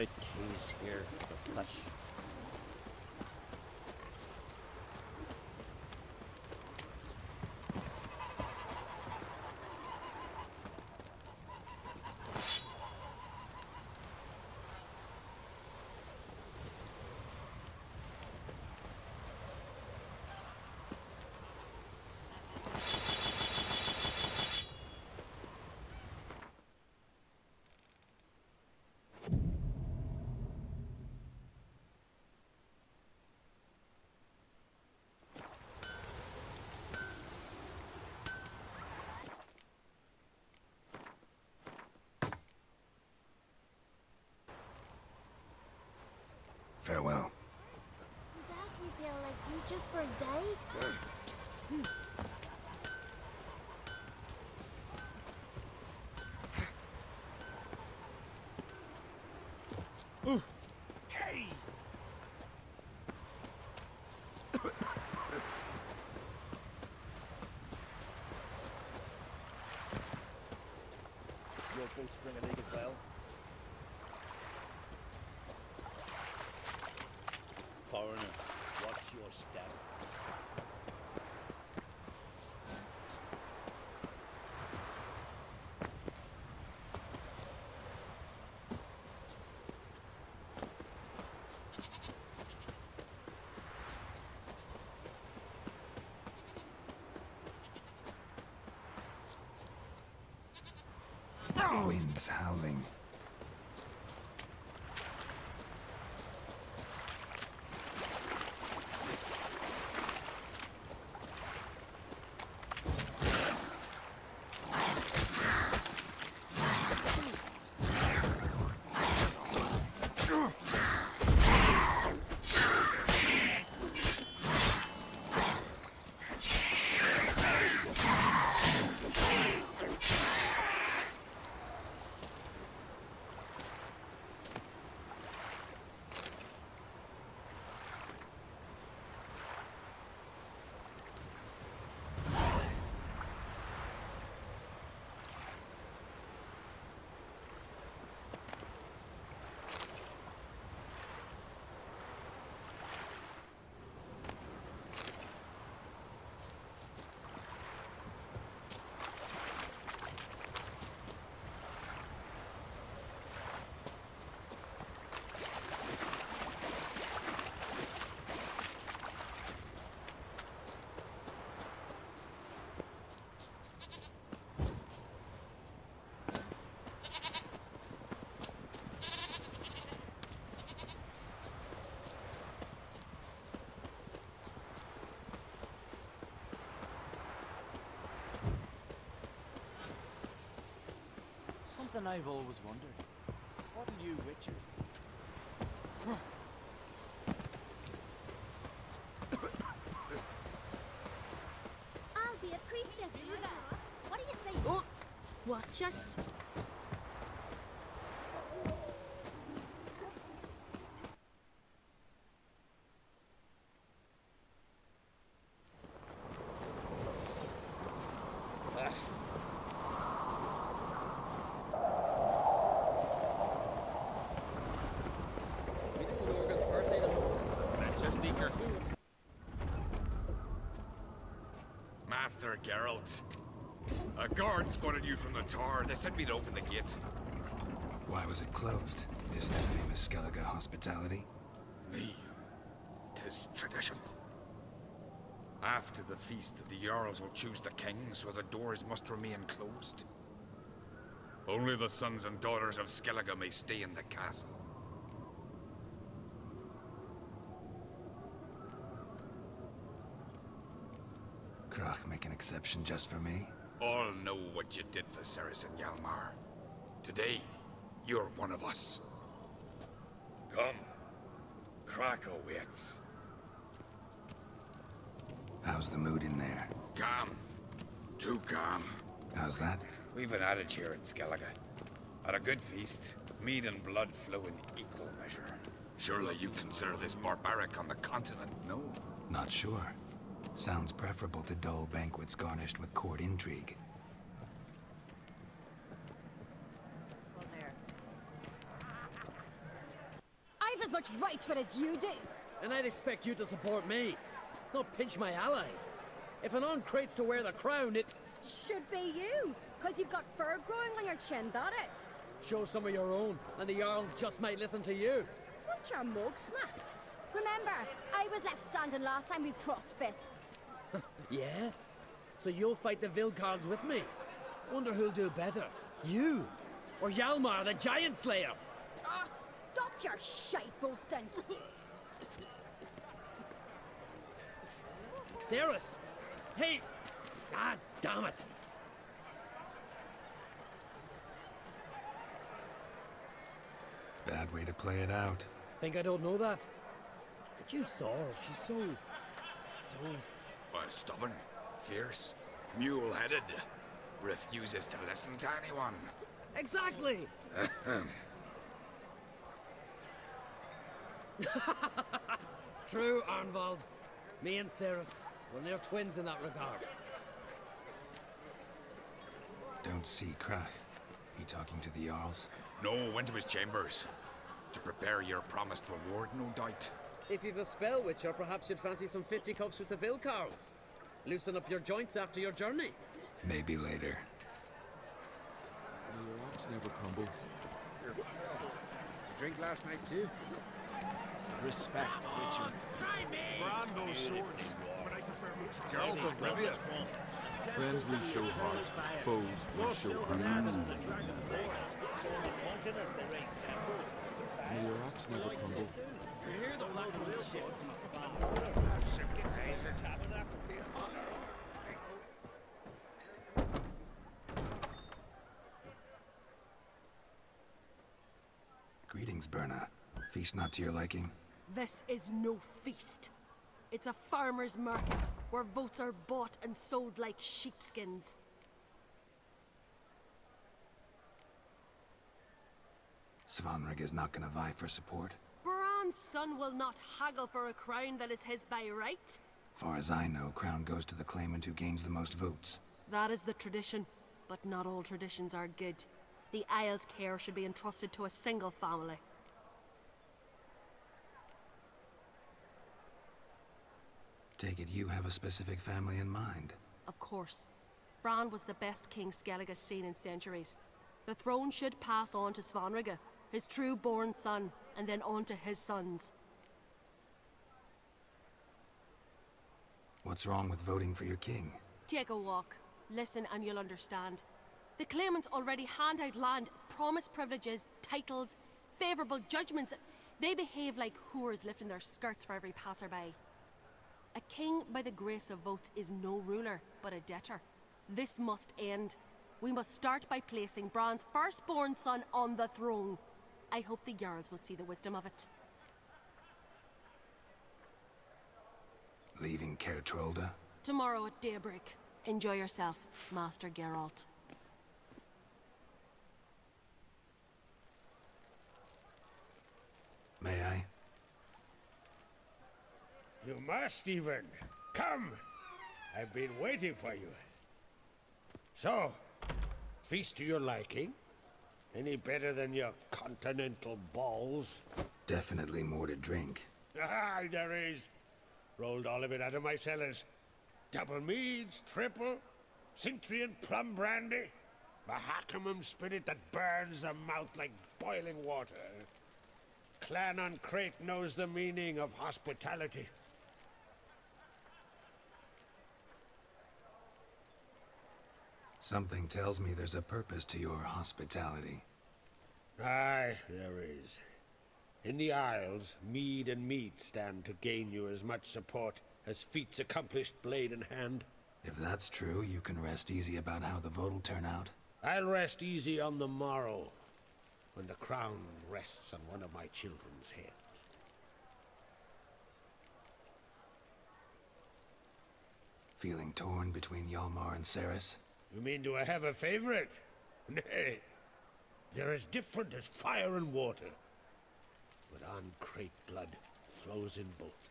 keys here for the fish. Farewell. Dad, we feel like you just for a day? Hey! Your boats bring a leak as well? Foreigner, watch your step. Wind's howling. Something I've always wondered. What are you, Richard? I'll be a priestess, Mother. What do you say? Oh. Watch it. Master Geralt. A guard spotted you from the tower. They sent me to open the gates. Why was it closed? Is that famous Skellige hospitality? Me. 'Tis tradition. After the feast, the Jarls will choose the king, so the doors must remain closed. Only the sons and daughters of Skellige may stay in the castle. Krach make an exception just for me? All know what you did for Saracen Hjalmar. Today, you're one of us. Come. Krakow waits. How's the mood in there? Calm. Too calm. How's that? We've an adage here in Skellige. At a good feast, mead and blood flow in equal measure. Surely you consider this barbaric on the continent, no? Not sure. Sounds preferable to dull banquets garnished with court intrigue. Well, there. act right with as you do. And I'd expect you to support me, not pinch my allies. If an on-crate's to wear the crown, it... Should be you, because you've got fur growing on your chin, that it? Show some of your own, and the Jarls just might listen to you. Want your mug smacked? Remember, I was left standing last time we crossed fists. Yeah? So you'll fight the Vilcards with me? Wonder who'll do better, you or Hjalmar the Giant Slayer? Ah, stop your shite boasting. Cerys! Hey! Ah, damn it! Bad way to play it out. Think I don't know that? But you saw her, she's so... Stubborn, fierce, mule-headed. Refuses to listen to anyone. Exactly! True, Arnvald. Me and Cerys, we're near twins in that regard. Don't see Crack. He talking to the Jarls? No, went to his chambers. To prepare your promised reward, no doubt. If you've a spell witcher, perhaps you'd fancy some fisticuffs with the Vilcards. Loosen up your joints after your journey. Maybe later. May your rocks never crumble. You drink last night too? Respect, Witcher. Brand those swords, but I prefer neutral. Geralt of Rivia. Friends we show heart, foes we show honor. May your rocks never crumble. Greetings, Berna. Feast not to your liking? This is no feast. It's a farmer's market, where votes are bought and sold like sheepskins. Svanrig is not gonna vie for support. Bran's son will not haggle for a crown that is his by right. Far as I know, crown goes to the claimant who gains the most votes. That is the tradition, but not all traditions are good. The Isle's care should be entrusted to a single family. Take it you have a specific family in mind. Of course. Bran was the best king Skellig has seen in centuries. The throne should pass on to Svanrige, his true-born son, and then on to his sons. What's wrong with voting for your king? Take a walk. Listen and you'll understand. The claimants already hand out land, promise privileges, titles, favourable judgments. They behave like whores lifting their skirts for every passerby. A king by the grace of votes is no ruler, but a debtor. This must end. We must start by placing Bran's firstborn son on the throne. I hope the Jarls will see the wisdom of it. Leaving Caer Trolda? Tomorrow at daybreak. Enjoy yourself, Master Geralt. May I? You must even. Come! I've been waiting for you. So, feast to your liking? Any better than your continental balls? Definitely more to drink. Ah, there is. Rolled all of it out of my cellars. Double meads, triple, Cintrian plum brandy, Mahakimum spirit that burns the mouth like boiling water. Clan on Crate knows the meaning of hospitality. Something tells me there's a purpose to your hospitality. Aye, there is. In the Isles, mead and meat stand to gain you as much support as feats accomplished blade in hand. If that's true, you can rest easy about how the vote'll turn out. I'll rest easy on the morrow, when the crown rests on one of my children's heads. Feeling torn between Hjalmar and Cerys? You mean do I have a favorite? Nay. They're as different as fire and water. But on Crate blood flows in both.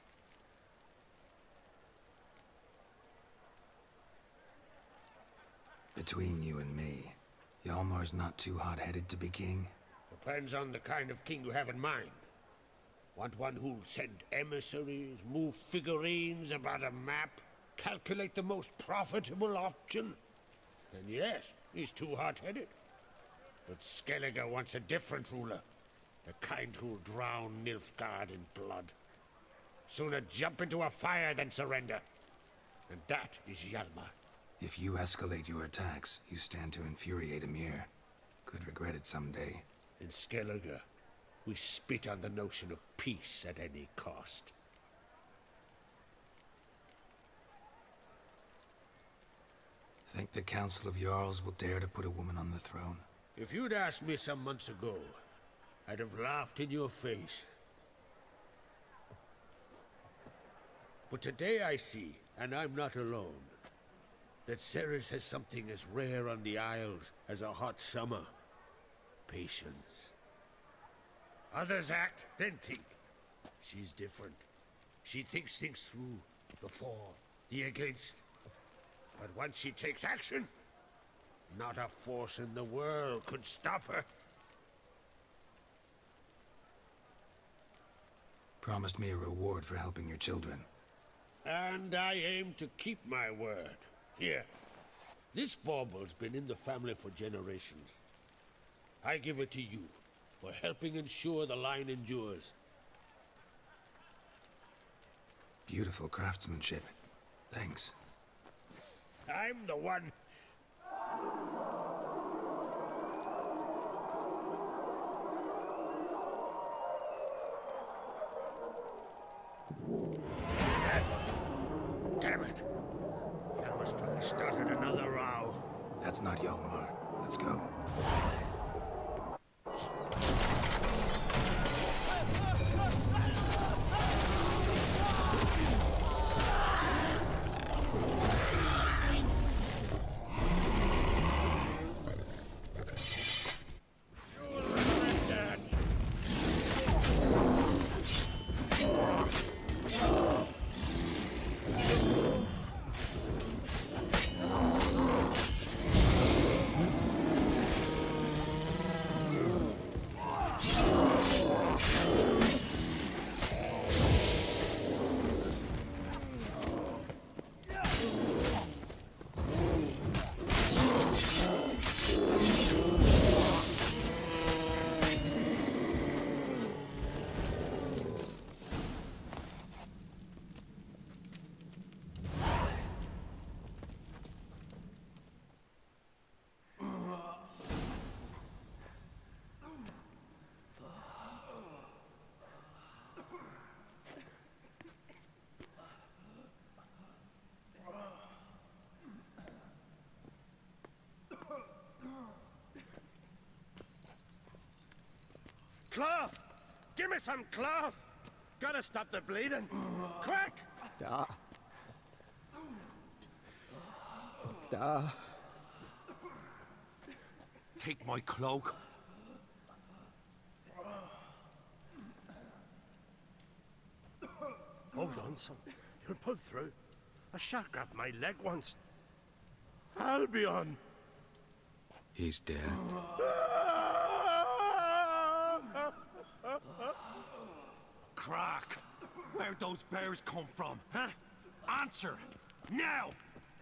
Between you and me, Hjalmar's not too hot-headed to be king? Depends on the kind of king you have in mind. Want one who'll send emissaries, move figurines about a map, calculate the most profitable option? Then yes, he's too hot-headed. But Skellige wants a different ruler. The kind who'll drown Nilfgaard in blood. Sooner jump into a fire than surrender. And that is Hjalmar. If you escalate your attacks, you stand to infuriate Emir. Could regret it someday. In Skellige, we spit on the notion of peace at any cost. Think the Council of Jarls will dare to put a woman on the throne? If you'd asked me some months ago, I'd have laughed in your face. But today I see, and I'm not alone, that Ceres has something as rare on the Isles as a hot summer. Patience. Others act, then think. She's different. She thinks things through, the for, the against. But once she takes action, not a force in the world could stop her. Promised me a reward for helping your children. And I aim to keep my word. Here, this bauble's been in the family for generations. I give it to you for helping ensure the line endures. Beautiful craftsmanship. Thanks. I'm the one. Damn it! Hjalmar's probably started another row. That's not Hjalmar. Let's go. Cloth! Give me some cloth! Gotta stop the bleeding! Quick! Take my cloak. Hold on, son. You'll pull through. A shark grabbed my leg once. Albion! He's dead. Crack! Where'd those bears come from, huh? Answer! Now!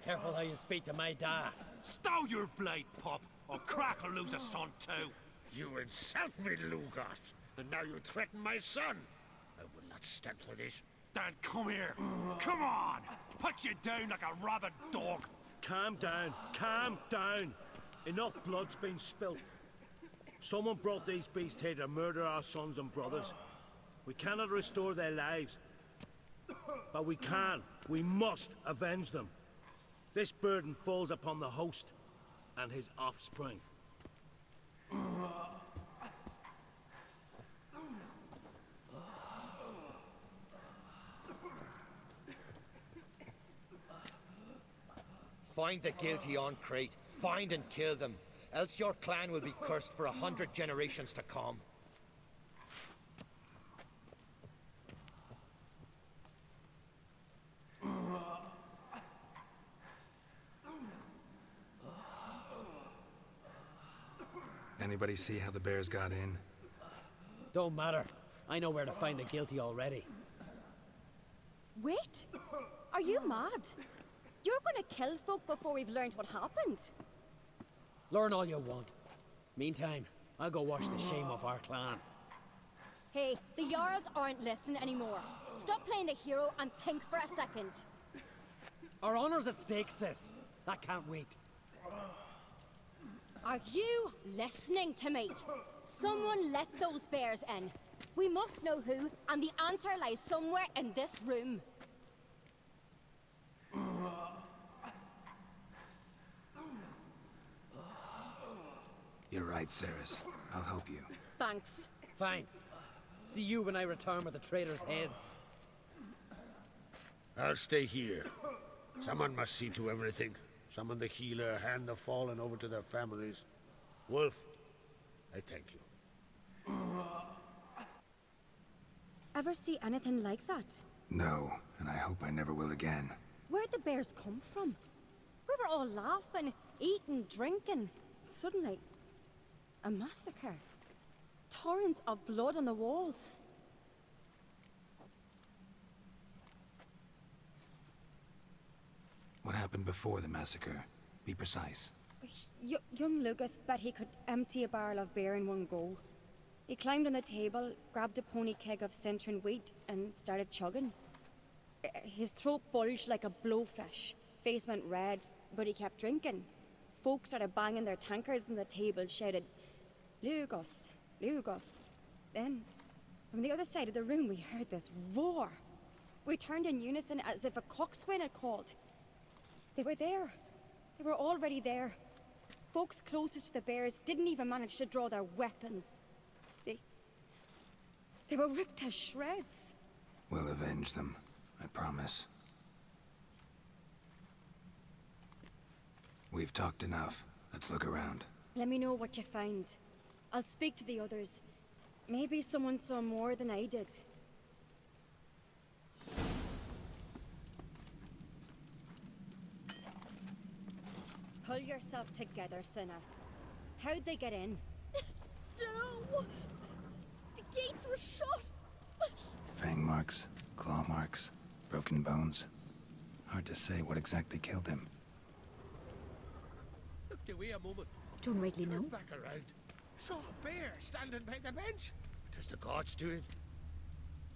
Careful how you speak to my dad. Stow your blade, pup, or Crack will lose a son too. You insult me, Lugas, and now you threaten my son. I will not stand for this. Dan, come here. Come on! Put you down like a rabid dog. Calm down. Calm down. Enough blood's been spilt. Someone brought these beasts here to murder our sons and brothers. We cannot restore their lives. But we can. We must avenge them. This burden falls upon the host and his offspring. Find the guilty on Crete. Find and kill them. Else your clan will be cursed for 100 generations to come. Anybody see how the bears got in? Don't matter. I know where to find the guilty already. Wait! Are you mad? You're gonna kill folk before we've learned what happened. Learn all you want. Meantime, I'll go wash the shame off our clan. Hey, the Jarls aren't listening anymore. Stop playing the hero and think for a second. Our honor's at stake, sis. That can't wait. Are you listening to me? Someone let those bears in. We must know who, and the answer lies somewhere in this room. You're right, Ceres. I'll help you. Thanks. Fine. See you when I return with the traitors' heads. I'll stay here. Someone must see to everything. Summon the healer, hand the fallen over to their families. Wolf, I thank you. Ever see anything like that? No, and I hope I never will again. Where'd the bears come from? We were all laughing, eating, drinking. Suddenly, a massacre. Torrents of blood on the walls. What happened before the massacre? Be precise. Young Lucas bet he could empty a barrel of beer in one go. He climbed on the table, grabbed a pony keg of Centron wheat, and started chugging. His throat bulged like a blowfish. Face went red, but he kept drinking. Folks started banging their tankards on the table, shouted, "Lugos, Lugos." Then, from the other side of the room, we heard this roar. We turned in unison as if a coxswain had called. They were there. They were already there. Folks closest to the bears didn't even manage to draw their weapons. They were ripped to shreds. We'll avenge them, I promise. We've talked enough. Let's look around. Let me know what you find. I'll speak to the others. Maybe someone saw more than I did. Pull yourself together, Sinner. How'd they get in? No! The gates were shut! Fang marks, claw marks, broken bones. Hard to say what exactly killed him. Looked away a moment. Don't rightly know. Turned back around. Saw a bear standing by the bench. Does the gods do it?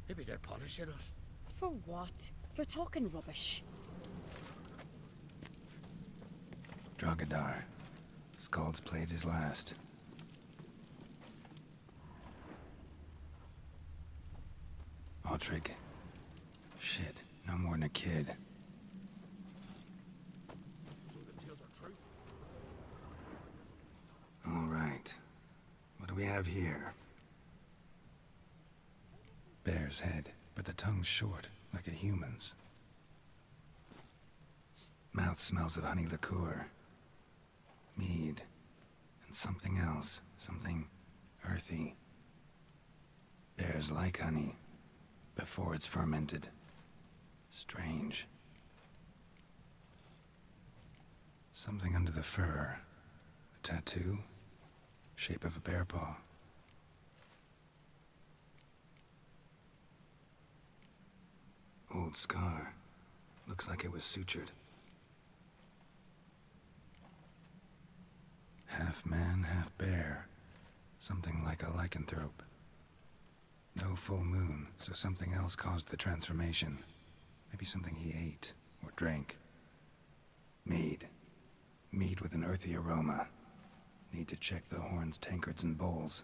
Maybe they're punishing us. For what? You're talking rubbish. Drogadar. Skald's played his last. Autrig. Shit, no more than a kid. So the tales are true? All right. What do we have here? Bear's head, but the tongue's short, like a human's. Mouth smells of honey liqueur. Mead. And something else. Something earthy. Bears like honey. Before it's fermented. Strange. Something under the fur. A tattoo? Shape of a bear paw. Old scar. Looks like it was sutured. Half man, half bear. Something like a lycanthrope. No full moon, so something else caused the transformation. Maybe something he ate or drank. Mead. Mead with an earthy aroma. Need to check the horns, tankards, and bowls.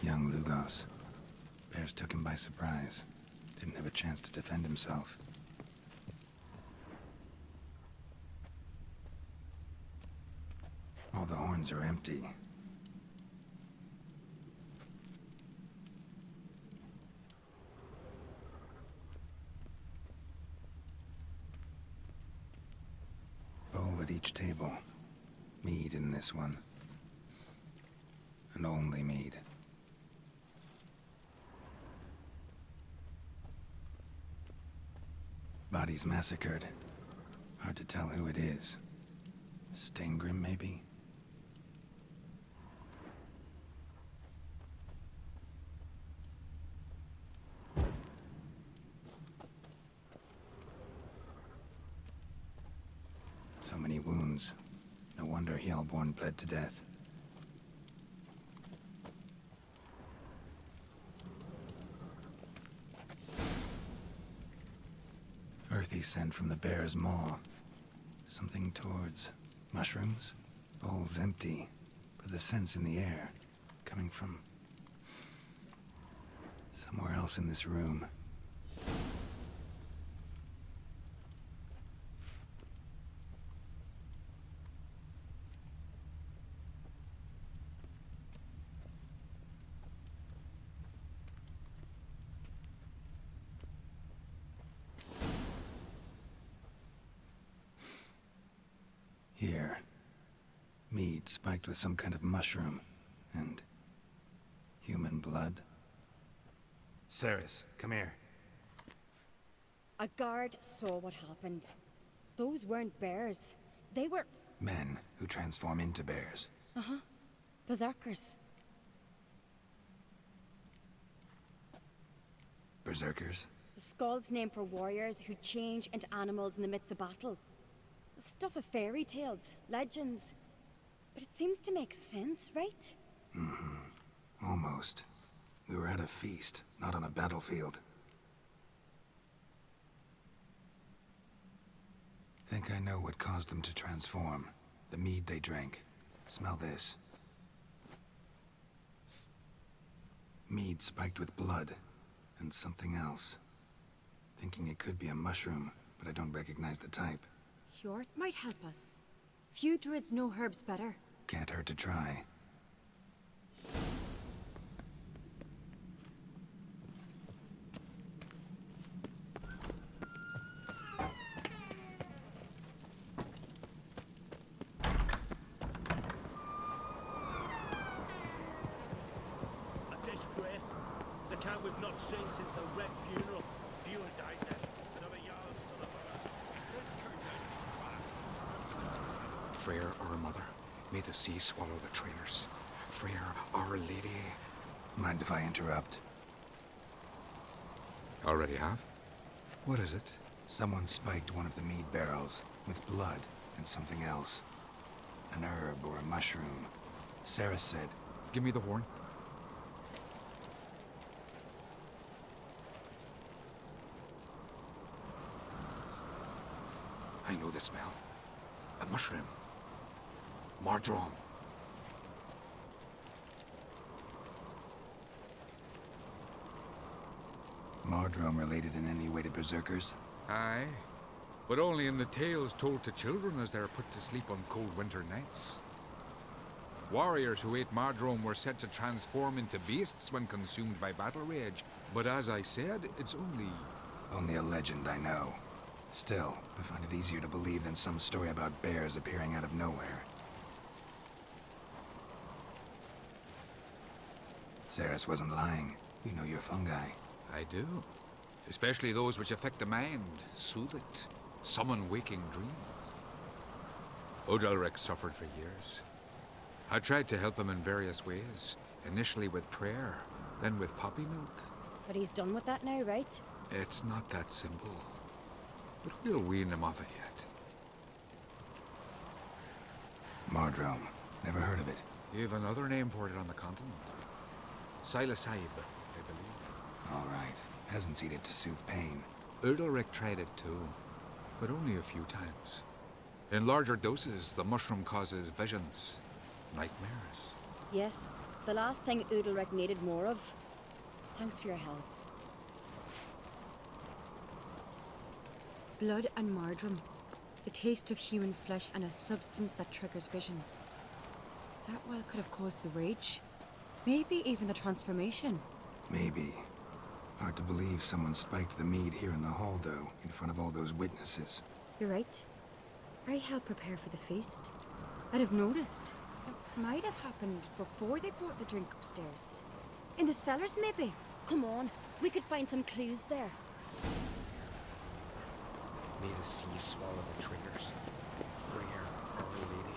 Young Lugos. Bears took him by surprise. Didn't have a chance to defend himself. All the horns are empty. Bowl at each table. Mead in this one. And only mead. Bodies massacred. Hard to tell who it is. Stangrim, maybe? wounds. No wonder Hellborn bled to death. Earthy scent from the bear's maw. Something towards mushrooms? Bowl's empty, but the scent's in the air. Coming from somewhere else in this room. Here. Mead spiked with some kind of mushroom. And human blood. Ceres, come here. A guard saw what happened. Those weren't bears. They were... Men who transform into bears. Uh-huh. Berserkers. Berserkers? The Skald's name for warriors who change into animals in the midst of battle. Stuff of fairy tales, legends. But it seems to make sense, right? Mm-hmm. Almost. We were at a feast, not on a battlefield. Think I know what caused them to transform. The mead they drank. Smell this. Mead spiked with blood. And something else. Thinking it could be a mushroom, but I don't recognize the type. Hjort might help us. Few druids know herbs better. Can't hurt to try. A disgrace. The camp we've not seen since the Red Funeral. Few had died then. Another Jarl son of a... This turns out Freyr, our mother, may the sea swallow the traitors. Freyr, our lady. Mind if I interrupt? Already have? What is it? Someone spiked one of the mead barrels with blood and something else. An herb or a mushroom. Sarah said... Give me the horn. I know the smell. A mushroom. Mardrome. Mardrome related in any way to berserkers? Aye. But only in the tales told to children as they're put to sleep on cold winter nights. Warriors who ate Mardrome were said to transform into beasts when consumed by battle rage. But as I said, it's only... Only a legend, I know. Still, I find it easier to believe than some story about bears appearing out of nowhere. Ceres wasn't lying. You know your fungi. I do. Especially those which affect the mind, soothe it, summon waking dreams. Odalric suffered for years. I tried to help him in various ways, initially with prayer, then with poppy milk. But he's done with that now, right? It's not that simple. But we'll wean him off it yet. Mardrome. Never heard of it. You've another name for it on the continent. Silasaib, I believe. All right. Peasants eat it to soothe pain. Udalric tried it too, but only a few times. In larger doses, the mushroom causes visions, nightmares. Yes, the last thing Udalric needed more of. Thanks for your help. Blood and Mardrome. The taste of human flesh and a substance that triggers visions. That well could have caused the rage. Maybe even the transformation. Maybe. Hard to believe someone spiked the mead here in the hall, though, in front of all those witnesses. You're right. I helped prepare for the feast. I'd have noticed. It might have happened before they brought the drink upstairs. In the cellars, maybe? Come on, we could find some clues there. May the sea swallow the traitors. Freyr, our lady.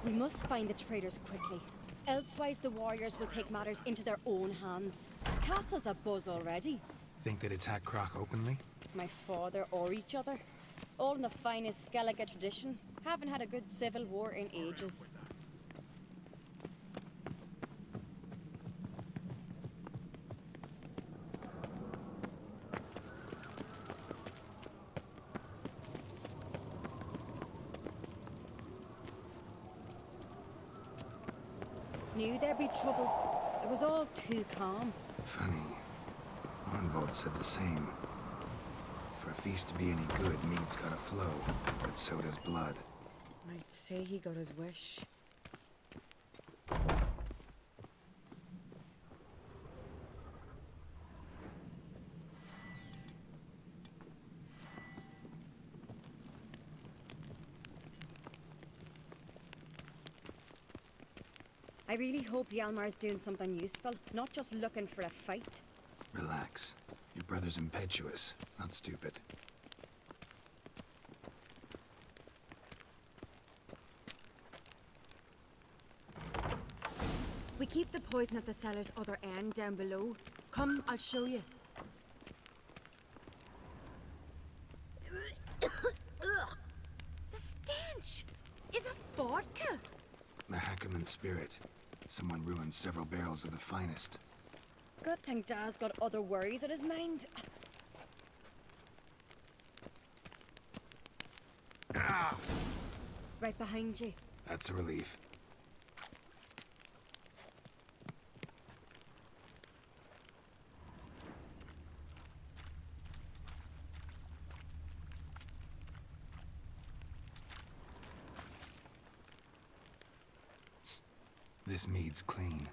We must find the traitors quickly. Elsewise, the warriors will take matters into their own hands. The castle's abuzz already. Think they'd attack Croc openly? My father or each other. All in the finest Skellige tradition. Haven't had a good civil war in ages. Knew there'd be trouble. It was all too calm. Funny. Arnvold said the same. For a feast to be any good, mead's gotta flow, but so does blood. I'd say he got his wish. I really hope Hjalmar's doing something useful, not just looking for a fight. Relax. Your brother's impetuous, not stupid. We keep the poison at the cellar's other end down below. Come, I'll show you. The stench! Is that vodka? Mahakaman spirit. Someone ruined several barrels of the finest. Good thing Dad's got other worries in his mind. Right behind you. That's a relief. This mead's clean.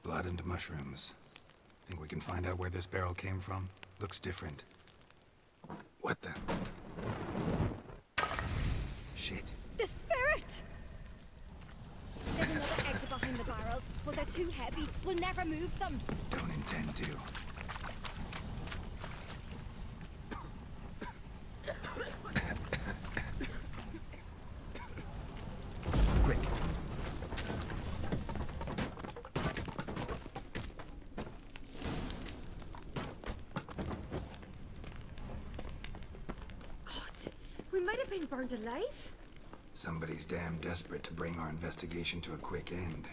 Blood and mushrooms. Think we can find out where this barrel came from? Looks different. What the? Shit. The spirit! There's another exit behind the barrels, but they're too heavy. We'll never move them. Don't intend to. Quick. We might have been burned alive. Somebody's damn desperate to bring our investigation to a quick end.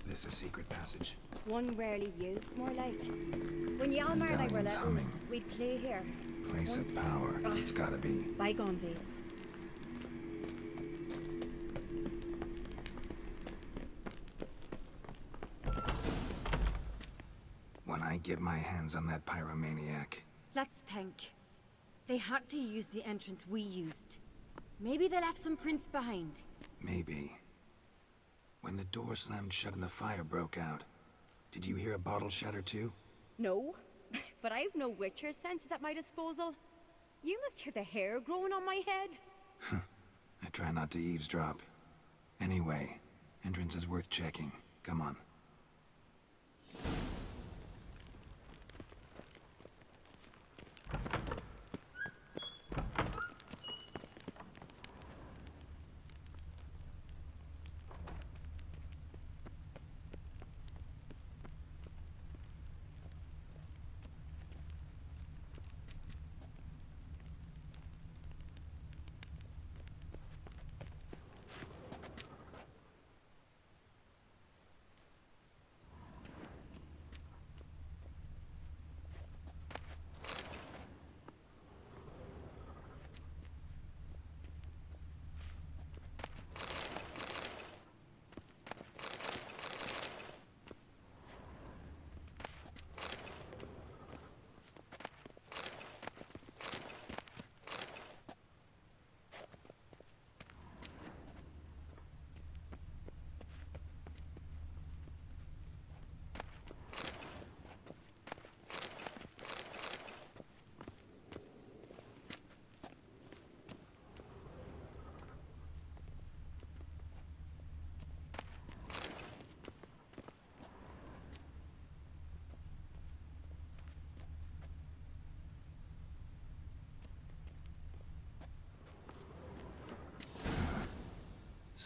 This a secret passage? One rarely used, more like. When Hjalmar and I were Medallion's little, humming. we'd play here. Place of power. It's gotta be. Bygone days. When I get my hands on that pyromaniac. Let's think. They had to use the entrance we used. Maybe they left some prints behind. Maybe. When the door slammed shut and the fire broke out, did you hear a bottle shatter too? No, but I've no Witcher senses at my disposal. You must hear the hair growing on my head. I try not to eavesdrop. Anyway, entrance is worth checking. Come on.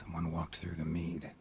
Someone walked through the mead.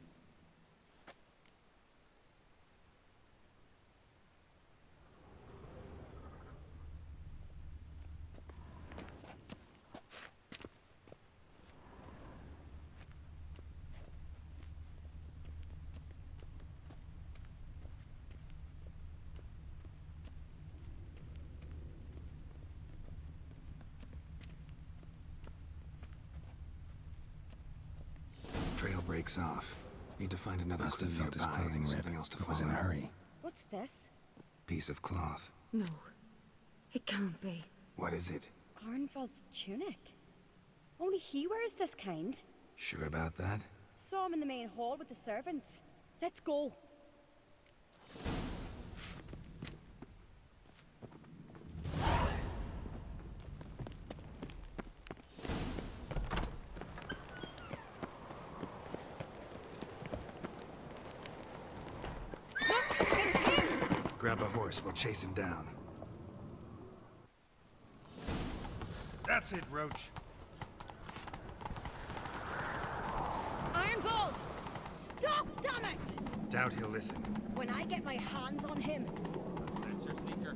Trail breaks off. Need to find another clue felt his nearby. clothing Something rip, else to but was in a follow. hurry. What's this? Piece of cloth. No. It can't be. What is it? Arnvald's tunic. Only he wears this kind. Sure about that? Saw him in the main hall with the servants. Let's go. Look, it's him! Grab a horse, we'll chase him down. That's it, Roach. Ironbolt! Stop, damn it! Doubt he'll listen. When I get my hands on him. That's your seeker.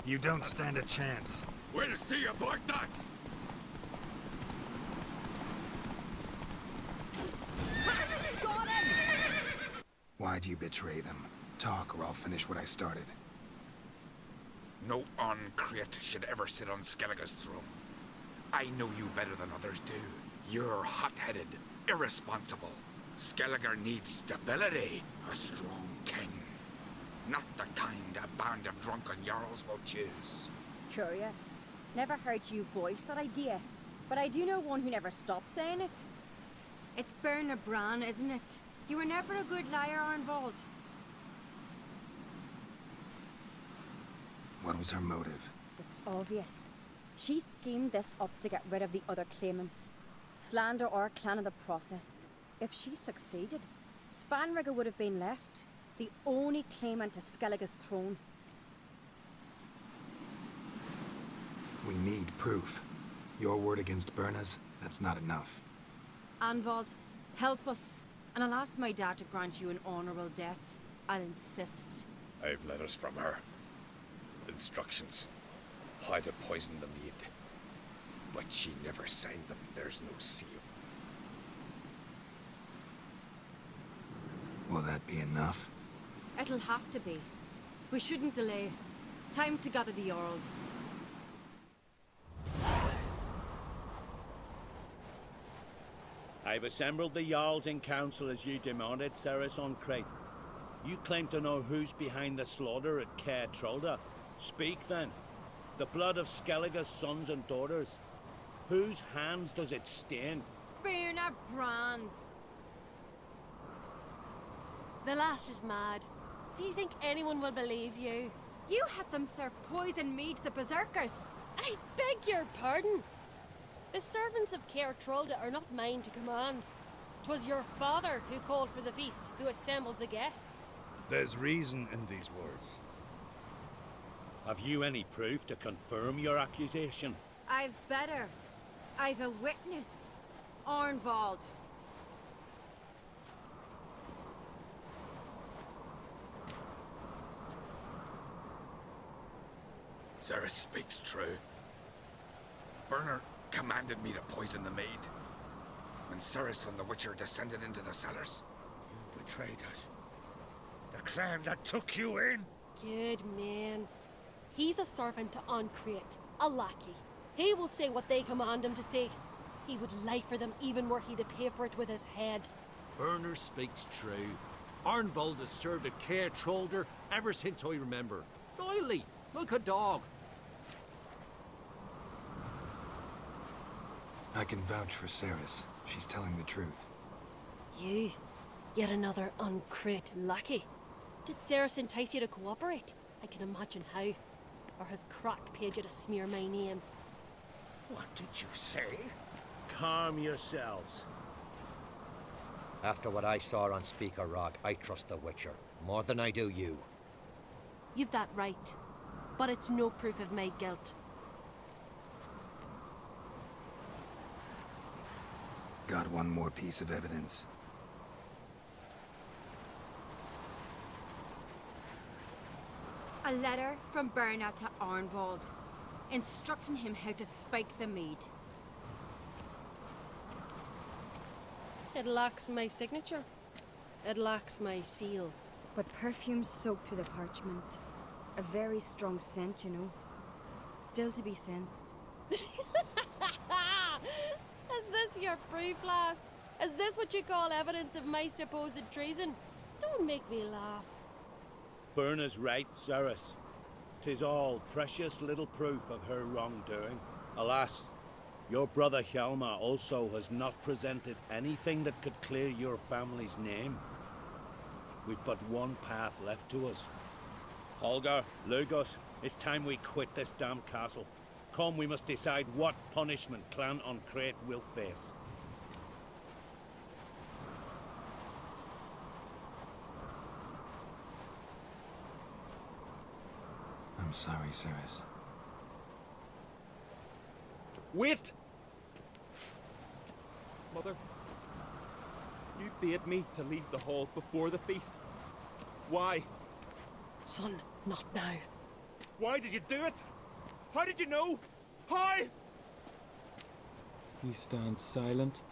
You don't stand a chance. We'll see about that! Got him! Why'd you betray them? Talk or I'll finish what I started. No Uncreate should ever sit on Skellige's throne. I know you better than others do. You're hot-headed, irresponsible. Skellige needs stability, a strong king. Not the kind a band of drunken jarls will choose. Curious. Never heard you voice that idea. But I do know one who never stops saying it. It's Berna Bran, isn't it? You were never a good liar, Arnvald. What was her motive? It's obvious. She schemed this up to get rid of the other claimants. Slander our clan in the process. If she succeeded, Svanrigger would have been left, the only claimant to Skellige's throne. We need proof. Your word against Berna's, that's not enough. Anvald, help us, and I'll ask my dad to grant you an honourable death. I'll insist. I've letters from her. Instructions. How to poison the mead. But she never signed them. There's no seal. Will that be enough? It'll have to be. We shouldn't delay. Time to gather the Jarls. I've assembled the Jarls in council as you demanded, Ceres on Crate. You claim to know who's behind the slaughter at Caer Trolda. Speak then. The blood of Skellige's sons and daughters. Whose hands does it stain? Berna Bran's. The lass is mad. Do you think anyone will believe you? You had them serve poison mead to the berserkers. I beg your pardon. The servants of Caer Trolda are not mine to command. 'Twas your father who called for the feast, who assembled the guests. There's reason in these words. Have you any proof to confirm your accusation? I've better. I've a witness. Arnvald. Ceres speaks true. Berner commanded me to poison the maid. When Ceres and the Witcher descended into the cellars. You betrayed us. The clan that took you in. Good man. He's a servant to Uncreate, a lackey. He will say what they command him to say. He would lie for them even were he to pay for it with his head. Berner speaks true. Arnvald has served at Caer Trolder ever since I remember. Loyally, like a dog. I can vouch for Ceres. She's telling the truth. You? Yet another Uncreate lackey? Did Ceres entice you to cooperate? I can imagine how. Or has Crack paid you to smear my name? What did you say? Calm yourselves. After what I saw on Speaker Rock, I trust the Witcher more than I do you. You've that right. But it's no proof of my guilt. Got one more piece of evidence. A letter from Berna to Arnwald, instructing him how to spike the mead. It lacks my signature. It lacks my seal. But perfume soaked through the parchment. A very strong scent, you know. Still to be sensed. Is this your proof, lass? Is this what you call evidence of my supposed treason? Don't make me laugh. Berna's right, Ceres. 'Tis all precious little proof of her wrongdoing. Alas, your brother Hjalmar also has not presented anything that could clear your family's name. We've but one path left to us. Holger, Lugos, it's time we quit this damn castle. Come, we must decide what punishment Clan on Crete will face. I'm sorry, Ceres. Wait! Mother, you bade me to leave the hall before the feast. Why? Son, not now. Why did you do it? How did you know? How? You stand silent.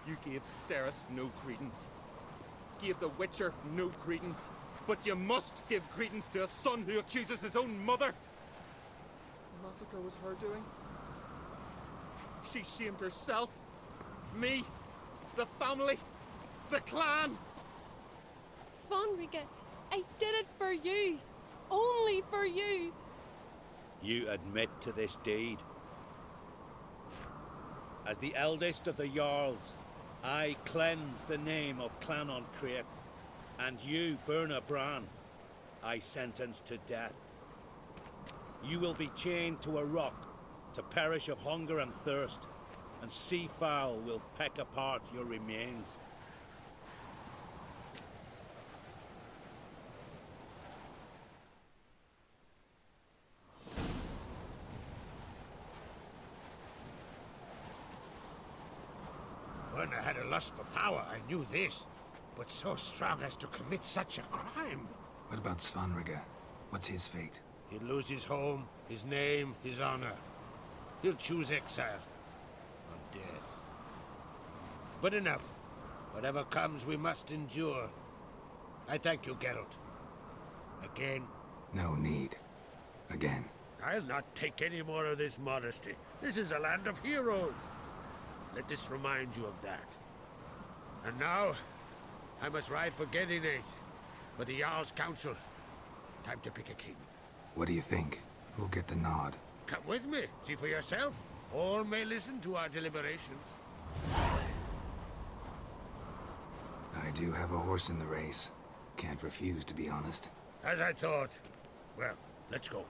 You gave Ceres no credence. Gave the Witcher no credence. But you must give credence to a son who accuses his own mother. The massacre was her doing. She shamed herself, me, the family, the clan. Svanrige, I did it for you. Only for you. You admit to this deed. As the eldest of the Jarls, I cleanse the name of Clan on Crete, and you, Berna Bran, I sentence to death. You will be chained to a rock to perish of hunger and thirst, and sea fowl will peck apart your remains. Berna had a lust for power, I knew this. But so strong as to commit such a crime. What about Svanrige? What's his fate? He'll lose his home, his name, his honor. He'll choose exile. Or death. But enough. Whatever comes, we must endure. I thank you, Geralt. Again. No need. Again. I'll not take any more of this modesty. This is a land of heroes. Let this remind you of that. And now, I must ride for Gedinate, for the Jarl's Council. Time to pick a king. What do you think? Who'll get the nod? Come with me, see for yourself. All may listen to our deliberations. I do have a horse in the race. Can't refuse, to be honest. As I thought. Well, let's go.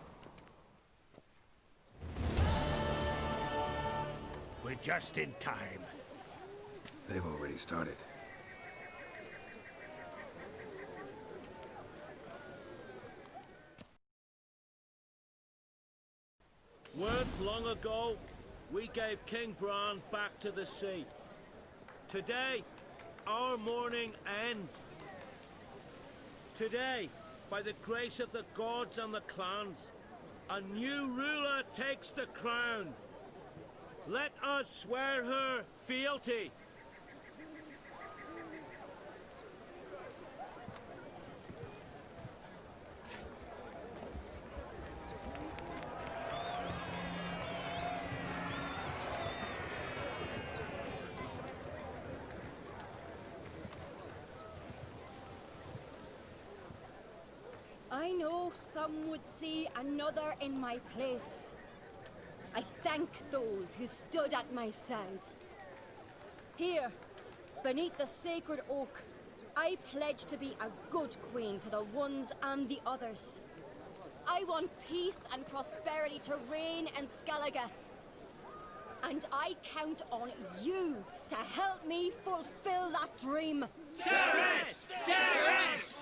We're just in time. They've already started. Weren't long ago, we gave King Bran back to the sea. Today, our mourning ends. Today, by the grace of the gods and the clans, a new ruler takes the crown. Let us swear her fealty. I know some would see another in my place. I thank those who stood at my side. Here, beneath the sacred oak, I pledge to be a good queen to the ones and the others. I want peace and prosperity to reign in Skellige. And I count on you to help me fulfill that dream. Ceres! Ceres!